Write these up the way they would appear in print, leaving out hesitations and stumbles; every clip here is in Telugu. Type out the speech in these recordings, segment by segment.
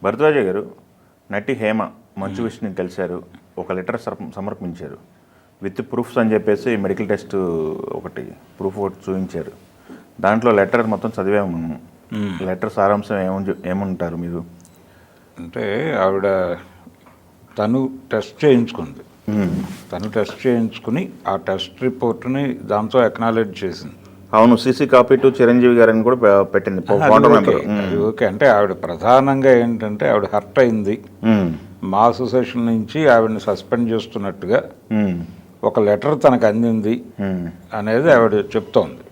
భరద్వాజ గారు, నటి హేమ మంచు విష్ణుని కలిశారు, ఒక లెటర్ సమర్పించారు విత్ ప్రూఫ్స్ అని చెప్పేసి మెడికల్ టెస్ట్ ఒకటి ప్రూఫ్ ఒకటి చూపించారు. దాంట్లో లెటర్ మొత్తం చదివాము. లెటర్ సారాంశం ఏమంటారు మీరు? అంటే ఆవిడ తను టెస్ట్ చేయించుకుంది. తను టెస్ట్ చేయించుకుని ఆ టెస్ట్ రిపోర్ట్ని దాంతో అక్నాలెడ్జ్ చేసింది. అవును, సీసీ కాపీ టు చిరంజీవి గారిని కూడా పెట్టింది. ఓకే, అంటే ఆవిడ ప్రధానంగా ఏంటంటే ఆవిడ హర్ట్ అయింది. మా అసోసియేషన్ నుంచి ఆవిడని సస్పెండ్ చేస్తున్నట్టుగా ఒక లెటర్ తనకు అందింది అనేది ఆవిడ చెప్తోంది.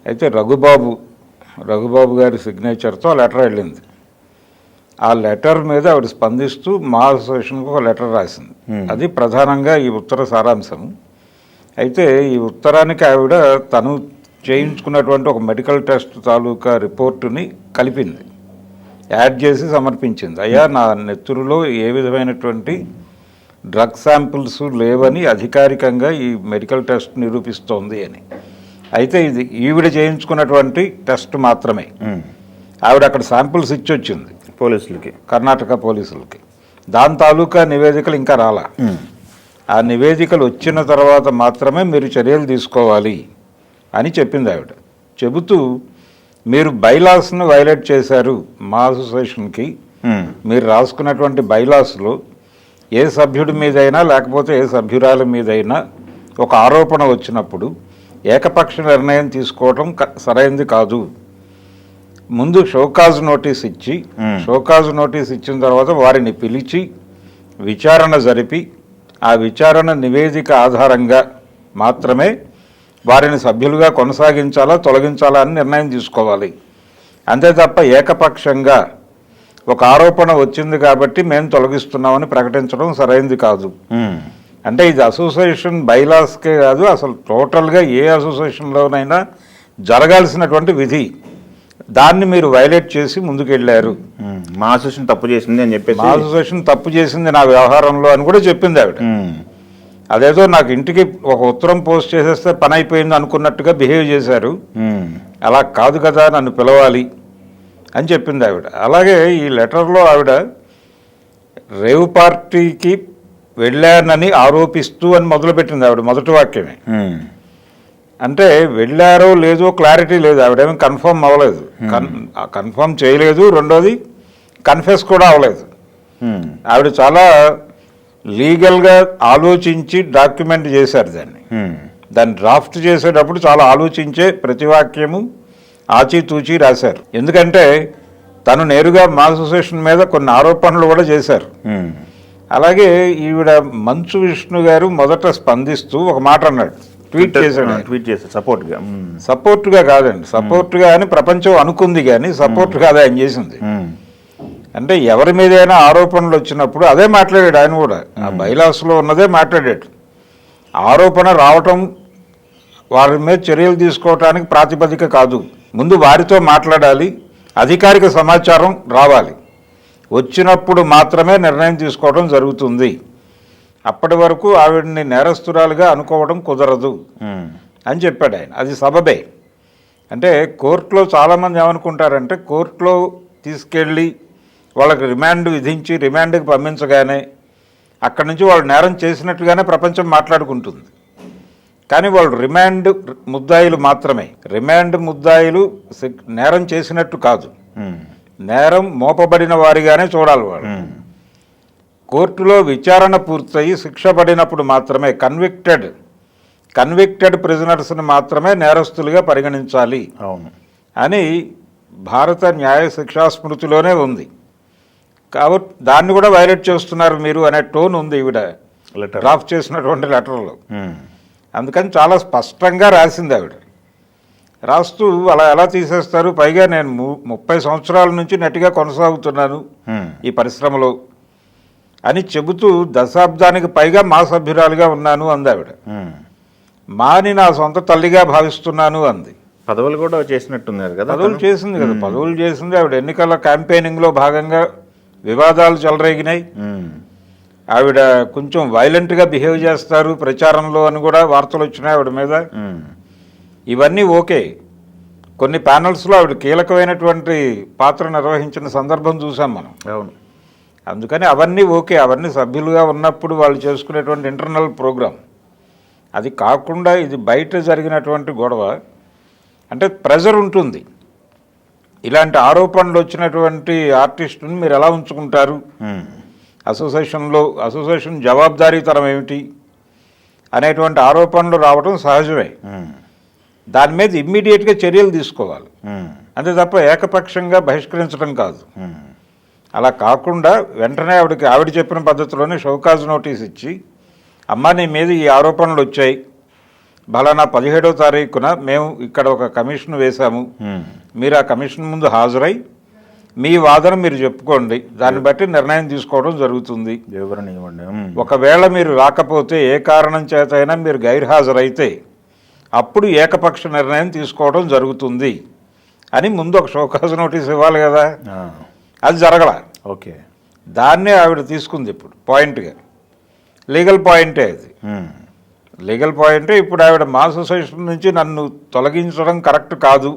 అయితే రఘుబాబు గారి సిగ్నేచర్తో ఆ లెటర్ వెళ్ళింది. ఆ లెటర్ మీద ఆవిడ స్పందిస్తూ మా అసోసియేషన్కి ఒక లెటర్ రాసింది. అది ప్రధానంగా ఈ ఉత్తర సారాంశం. అయితే ఈ ఉత్తరానికి ఆవిడ తను చేయించుకున్నటువంటి ఒక మెడికల్ టెస్ట్ తాలూకా రిపోర్టుని కలిపింది, యాడ్ చేసి సమర్పించింది. అయ్యా, నా నెత్తురులో ఏ విధమైనటువంటి డ్రగ్ శాంపిల్స్ లేవని అధికారికంగా ఈ మెడికల్ టెస్ట్ నిరూపిస్తోంది అని. అయితే ఇది ఈవిడ చేయించుకున్నటువంటి టెస్ట్ మాత్రమే. ఆవిడ అక్కడ శాంపిల్స్ ఇచ్చి వచ్చింది పోలీసులకి, కర్ణాటక పోలీసులకి. దాని తాలూకా నివేదికలు ఇంకా రాలా. ఆ నివేదికలు వచ్చిన తర్వాత మాత్రమే మీరు చర్యలు తీసుకోవాలి అని చెప్పింది ఆవిడ. చెబుతూ మీరు బైలాస్ను వైలేట్ చేశారు. మా అసోసియేషన్కి మీరు రాసుకున్నటువంటి బైలాస్లో ఏ సభ్యుడి మీదైనా లేకపోతే ఏ సభ్యురాల మీదైనా ఒక ఆరోపణ వచ్చినప్పుడు ఏకపక్ష నిర్ణయం తీసుకోవడం సరైనది కాదు. ముందు షోకాజ్ నోటీస్ ఇచ్చిన తర్వాత వారిని పిలిచి విచారణ జరిపి ఆ విచారణ నివేదిక ఆధారంగా మాత్రమే వారిని సభ్యులుగా కొనసాగించాలా తొలగించాలా అని నిర్ణయం తీసుకోవాలి. అంతే తప్ప ఏకపక్షంగా ఒక ఆరోపణ వచ్చింది కాబట్టి మేము తొలగిస్తున్నామని ప్రకటించడం సరైనది కాదు. అంటే ఇది అసోసియేషన్ బైలాస్కే కాదు, అసలు టోటల్గా ఏ అసోసియేషన్లోనైనా జరగాల్సినటువంటి విధి. దాన్ని మీరు వైలేట్ చేసి ముందుకెళ్ళారు. మా అసోసియేషన్ తప్పు చేసింది అని చెప్పేసి, మా అసోసియేషన్ తప్పు చేసింది నా వ్యవహారంలో అని కూడా చెప్పింది ఆవిడ. అదేదో నాకు ఇంటికి ఒక ఉత్తరం పోస్ట్ చేసేస్తే పని అయిపోయింది అనుకున్నట్టుగా బిహేవ్ చేశారు. అలా కాదు కదా, నన్ను పిలవాలి అని చెప్పింది ఆవిడ. అలాగే ఈ లెటర్లో ఆవిడ రేవు పార్టీకి వెళ్ళానని ఆరోపిస్తూ అని మొదలుపెట్టింది ఆవిడ మొదటి వాక్యమే. అంటే వెళ్ళారో లేదో క్లారిటీ లేదు, ఆవిడేమీ కన్ఫర్మ్ అవ్వలేదు, కన్ఫర్మ్ చేయలేదు. రెండోది కన్ఫెస్ కూడా అవ్వలేదు. ఆవిడ చాలా లీగల్గా ఆలోచించి డాక్యుమెంట్ చేశారు దాన్ని డ్రాఫ్ట్ చేసేటప్పుడు చాలా ఆలోచించే ప్రతి వాక్యము ఆచితూచి రాశారు. ఎందుకంటే తను నేరుగా మా అసోసియేషన్ మీద కొన్ని ఆరోపణలు కూడా చేశారు. అలాగే ఈవిడ మంచు విష్ణు గారు మొదట స్పందిస్తూ ఒక మాట అన్నాడు, ట్వీట్ చేశాడు. సపోర్ట్గా కాదండి, సపోర్ట్గా అని ప్రపంచం అనుకుంది కానీ సపోర్ట్ కాదు ఆయన చేసింది. అంటే ఎవరి మీదైనా ఆరోపణలు వచ్చినప్పుడు అదే మాట్లాడాడు ఆయన కూడా. ఆ బైలాస్లో ఉన్నదే మాట్లాడాడు. ఆరోపణ రావటం వారి మీద చర్యలు తీసుకోవటానికి ప్రాతిపదిక కాదు. ముందు వారితో మాట్లాడాలి, అధికారిక సమాచారం రావాలి, వచ్చినప్పుడు మాత్రమే నిర్ణయం తీసుకోవడం జరుగుతుంది. అప్పటి వరకు ఆవిడని నేరస్తురాలుగా అనుకోవడం కుదరదు అని చెప్పాడు ఆయన. అది సబబే. అంటే కోర్టులో చాలామంది ఏమనుకుంటారంటే కోర్టులో తీసుకెళ్ళి వాళ్ళకి రిమాండ్ విధించి రిమాండ్కి పంపించగానే అక్కడి నుంచి వాళ్ళు నేరం చేసినట్టుగానే ప్రపంచం మాట్లాడుకుంటుంది. కానీ వాళ్ళు రిమాండ్ ముద్దాయిలు మాత్రమే. రిమాండ్ ముద్దాయిలు నేరం చేసినట్టు కాదు, నేరం మోపబడిన వారిగానే చూడాలి వాళ్ళు. కోర్టులో విచారణ పూర్తయి శిక్ష పడినప్పుడు మాత్రమే కన్విక్టెడ్ ప్రిజనర్స్ని మాత్రమే నేరస్తులుగా పరిగణించాలి అని భారత న్యాయ శిక్షా స్మృతిలోనే ఉంది. కాబట్టి దాన్ని కూడా వైలేట్ చేస్తున్నారు మీరు అనే టోన్ ఉంది ఈవిడ డ్రాఫ్ట్ చేసినటువంటి లెటర్లో. అందుకని చాలా స్పష్టంగా రాసింది ఆవిడ. రాస్తూ అలా ఎలా తీసేస్తారు, పైగా నేను 30 సంవత్సరాల నుంచి నటిగా కొనసాగుతున్నాను ఈ పరిశ్రమలో అని చెబుతూ దశాబ్దానికి పైగా మా సభ్యురాలుగా ఉన్నాను అంది ఆవిడ. మాని నా సొంత తల్లిగా భావిస్తున్నాను అంది. పదవులు కూడా చేసినట్టున్నారు కదా, పదవులు చేసింది ఆవిడ. ఎన్నికల క్యాంపెయినింగ్లో భాగంగా వివాదాలు చెలరేగినాయి. ఆవిడ కొంచెం వైలెంట్గా బిహేవ్ చేస్తారు ప్రచారంలో అని కూడా వార్తలు వచ్చినాయి ఆవిడ మీద. ఇవన్నీ ఓకే, కొన్ని ప్యానల్స్లో ఆవిడ కీలకమైనటువంటి పాత్ర నిర్వహించిన సందర్భం చూసాం మనం. అవును. అందుకని అవన్నీ ఓకే, అవన్నీ సభ్యులుగా ఉన్నప్పుడు వాళ్ళు చేసుకునేటువంటి ఇంటర్నల్ ప్రోగ్రామ్. అది కాకుండా ఇది బయట జరిగినటువంటి గొడవ అంటే ప్రెజర్ ఉంటుంది. ఇలాంటి ఆరోపణలు వచ్చినటువంటి ఆర్టిస్టుని మీరు ఎలా ఉంచుకుంటారు, అసోసియేషన్ జవాబుదారీతనం ఏమిటి అనేటువంటి ఆరోపణలు రావడం సహజమే. దాని మీద ఇమ్మీడియట్గా చర్యలు తీసుకోవాలి, అంతే తప్ప ఏకపక్షంగా బహిష్కరించడం కాదు. అలా కాకుండా వెంటనే ఆవిడ చెప్పిన పద్ధతిలోనే షౌకాజ్ నోటీస్ ఇచ్చి, అమ్మ నీ మీద ఈ ఆరోపణలు వచ్చాయి, బలానా 17వ తారీఖున మేము ఇక్కడ ఒక కమిషన్ వేశాము, మీరు ఆ కమిషన్ ముందు హాజరై మీ వాదన మీరు చెప్పుకోండి, దాన్ని బట్టి నిర్ణయం తీసుకోవడం జరుగుతుంది. వివరణ ఇవ్వండి. ఒకవేళ మీరు రాకపోతే ఏ కారణం చేత అయినా మీరు గైర్హాజరైతే అప్పుడు ఏకపక్ష నిర్ణయం తీసుకోవడం జరుగుతుంది అని ముందు ఒక షోకాజ్ నోటీస్ ఇవ్వాలి కదా. అది జరగల. ఓకే. దాన్నే ఆవిడ తీసుకుంది ఇప్పుడు పాయింట్గా. లీగల్ పాయింటే అది. లీగల్ పాయింటే ఇప్పుడు ఆవిడ మా అసోసియేషన్ నుంచి నన్ను తొలగించడం కరెక్ట్ కాదు,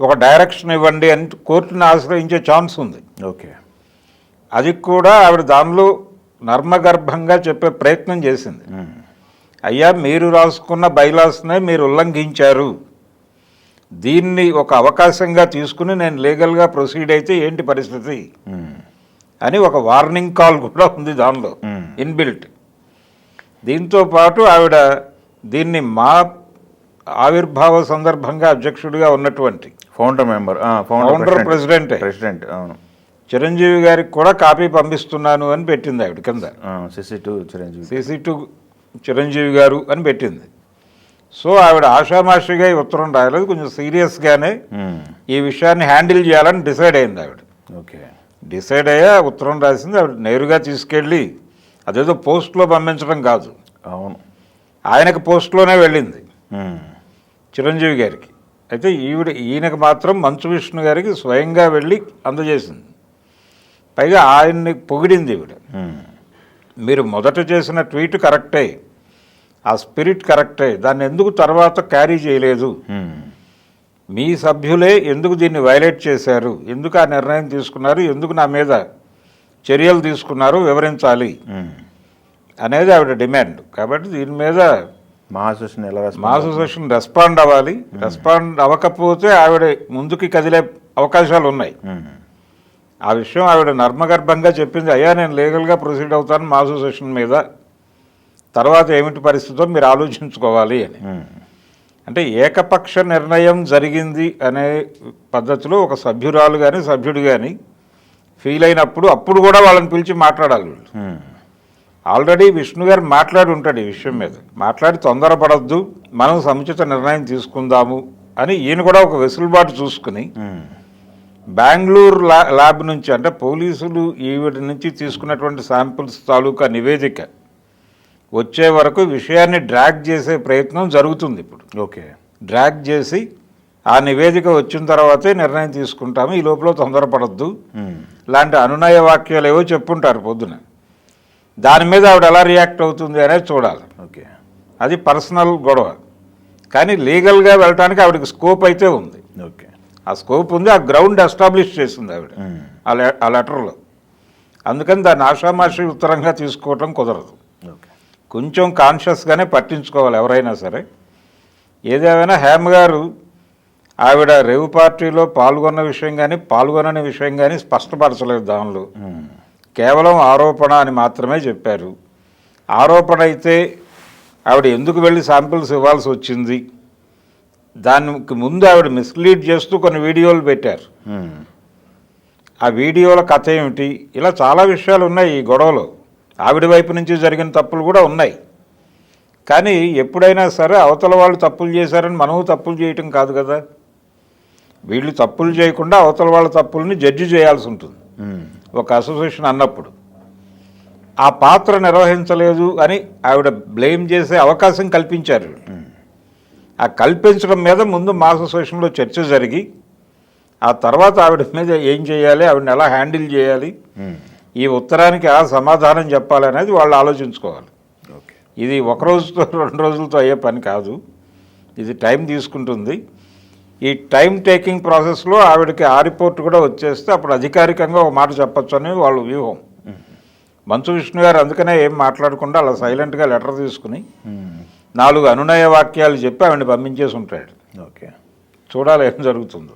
ఒక డైరెక్షన్ ఇవ్వండి అని కోర్టుని ఆశ్రయించే ఛాన్స్ ఉంది. ఓకే. అది కూడా ఆవిడ దానిలో నర్మగర్భంగా చెప్పే ప్రయత్నం చేసింది. అయ్యా మీరు రాసుకున్న బైలాస్నే మీరు ఉల్లంఘించారు, దీన్ని ఒక అవకాశంగా తీసుకుని నేను లీగల్గా ప్రొసీడ్ అయితే ఏంటి పరిస్థితి అని ఒక వార్నింగ్ కాల్ కూడా ఉంది దానిలో ఇన్బిల్ట్. దీంతో పాటు ఆవిడ దీన్ని మా ఆవిర్భావ సందర్భంగా అధ్యక్షుడిగా ఉన్నటువంటి ఫౌండర్ ప్రెసిడెంట్ చిరంజీవి గారికి కూడా కాపీ పంపిస్తున్నాను అని పెట్టింది ఆవిడ కింద. CC2 చిరంజీవి గారు అని పెట్టింది. సో ఆవిడ ఆషామాషిగా ఈ ఉత్తరం రాయలేదు, కొంచెం సీరియస్గానే ఈ విషయాన్ని హ్యాండిల్ చేయాలని డిసైడ్ అయింది ఆవిడ. ఓకే. డిసైడ్ అయ్యా ఉత్తరం రాసింది. ఆవిడ నేరుగా తీసుకెళ్ళి అదేదో పోస్ట్లో పంపించడం కాదు, అవును ఆయనకు పోస్ట్లోనే వెళ్ళింది చిరంజీవి గారికి. అయితే ఈయనకు మాత్రం మంచు విష్ణు గారికి స్వయంగా వెళ్ళి అందజేసింది. పైగా ఆయన్ని పొగిడింది ఈవిడ. మీరు మొదట చేసిన ట్వీట్ కరెక్టే, ఆ స్పిరిట్ కరెక్టే, దాన్ని ఎందుకు తర్వాత క్యారీ చేయలేదు, మీ సభ్యులే ఎందుకు దీన్ని వైలేట్ చేశారు, ఎందుకు ఆ నిర్ణయం తీసుకున్నారు, ఎందుకు నా మీద చర్యలు తీసుకున్నారు వివరించాలి అనేది ఆవిడ డిమాండ్. కాబట్టి దీని మీద మా అసోసియేషన్ రెస్పాండ్ అవ్వాలి. రెస్పాండ్ అవ్వకపోతే ఆవిడ ముందుకి కదిలే అవకాశాలు ఉన్నాయి. ఆ విషయం ఆవిడ నర్మగర్భంగా చెప్పింది. అయ్యా నేను లీగల్గా ప్రొసీడ్ అవుతాను మా అసోసియేషన్ మీద, తర్వాత ఏమిటి పరిస్థితో మీరు ఆలోచించుకోవాలి అని. అంటే ఏకపక్ష నిర్ణయం జరిగింది అనే పద్ధతిలో ఒక సభ్యురాలు కానీ సభ్యుడు కానీ ఫీల్ అయినప్పుడు అప్పుడు కూడా వాళ్ళని పిలిచి మాట్లాడాలి వీళ్ళు. ఆల్రెడీ విష్ణు గారు మాట్లాడి ఉంటాడు ఈ విషయం మీద, మాట్లాడి తొందరపడద్దు మనం సముచిత నిర్ణయం తీసుకుందాము అని ఈయన కూడా ఒక వెసులుబాటు చూసుకుని బెంగళూరు ల్యాబ్ నుంచి అంటే పోలీసులు ఈవిడ నుంచి తీసుకున్నటువంటి శాంపిల్స్ తాలూకా నివేదిక వచ్చే వరకు విషయాన్ని డ్రాగ్ చేసే ప్రయత్నం జరుగుతుంది ఇప్పుడు. ఓకే. డ్రాగ్ చేసి ఆ నివేదిక వచ్చిన తర్వాతే నిర్ణయం తీసుకుంటాము, ఈ లోపల తొందరపడద్దు లాంటి అనునయ వాక్యాలు ఏవో చెప్పుంటారు పొద్దున. దాని మీద ఆవిడ ఎలా రియాక్ట్ అవుతుంది అనేది చూడాలి. ఓకే. అది పర్సనల్ గొడవ, కానీ లీగల్గా వెళ్ళటానికి ఆవిడకి స్కోప్ అయితే ఉంది. ఓకే. ఆ స్కోప్ ఉంది, ఆ గ్రౌండ్ ఎస్టాబ్లిష్ చేసింది ఆవిడ ఆ లెటర్లో. అందుకని దాన్ని ఆషామాషి ఉత్తరంగా తీసుకోవటం కుదరదు. కొంచెం కాన్షియస్గానే పట్టించుకోవాలి ఎవరైనా సరే. ఏదేమైనా హేమ గారు ఆవిడ రేవు పార్టీలో పాల్గొన్న విషయం కానీ పాల్గొనని విషయం కానీ స్పష్టపరచలేదు. దానిలో కేవలం ఆరోపణ అని మాత్రమే చెప్పారు. ఆరోపణ అయితే ఆవిడ ఎందుకు వెళ్ళి శాంపిల్స్ ఇవ్వాల్సి వచ్చింది, దానికి ముందు ఆవిడ మిస్లీడ్ చేస్తూ కొన్ని వీడియోలు పెట్టారు. ఆ వీడియోల కథ ఏమిటి, ఇలా చాలా విషయాలు ఉన్నాయి ఈ గొడవలో. ఆవిడ వైపు నుంచి జరిగిన తప్పులు కూడా ఉన్నాయి. కానీ ఎప్పుడైనా సరే అవతల వాళ్ళు తప్పులు చేశారని మనము తప్పులు చేయటం కాదు కదా. వీళ్ళు తప్పులు చేయకుండా అవతల వాళ్ళ తప్పుల్ని జడ్జి చేయాల్సి ఉంటుంది ఒక అసోసియేషన్ అన్నప్పుడు. ఆ పాత్ర నిర్వహించలేదు అని ఆవిడ బ్లేమ్ చేసే అవకాశం కల్పించారు. ఆ కల్పించడం మీద ముందు మా అసోసియేషన్లో చర్చ జరిగి ఆ తర్వాత ఆవిడ మీద ఏం చేయాలి, ఆవిడని ఎలా హ్యాండిల్ చేయాలి, ఈ ఉత్తరానికి ఎలా సమాధానం చెప్పాలి అనేది వాళ్ళు ఆలోచించుకోవాలి. ఇది ఒక రోజుతో 2 రోజులతో అయ్యే పని కాదు, ఇది టైం తీసుకుంటుంది. ఈ టైం టేకింగ్ ప్రాసెస్లో ఆవిడకి ఆ రిపోర్ట్ కూడా వచ్చేస్తే అప్పుడు అధికారికంగా ఒక మాట చెప్పొచ్చు అని వాళ్ళ వ్యూహం. మంచు విష్ణు గారు అందుకనే ఏం మాట్లాడకుండా అలా సైలెంట్గా లెటర్ తీసుకుని 4 అనునయ వాక్యాలు చెప్పి ఆవిడని పంపించేసి ఉంటాడు. ఓకే, చూడాలి ఏం జరుగుతుందో.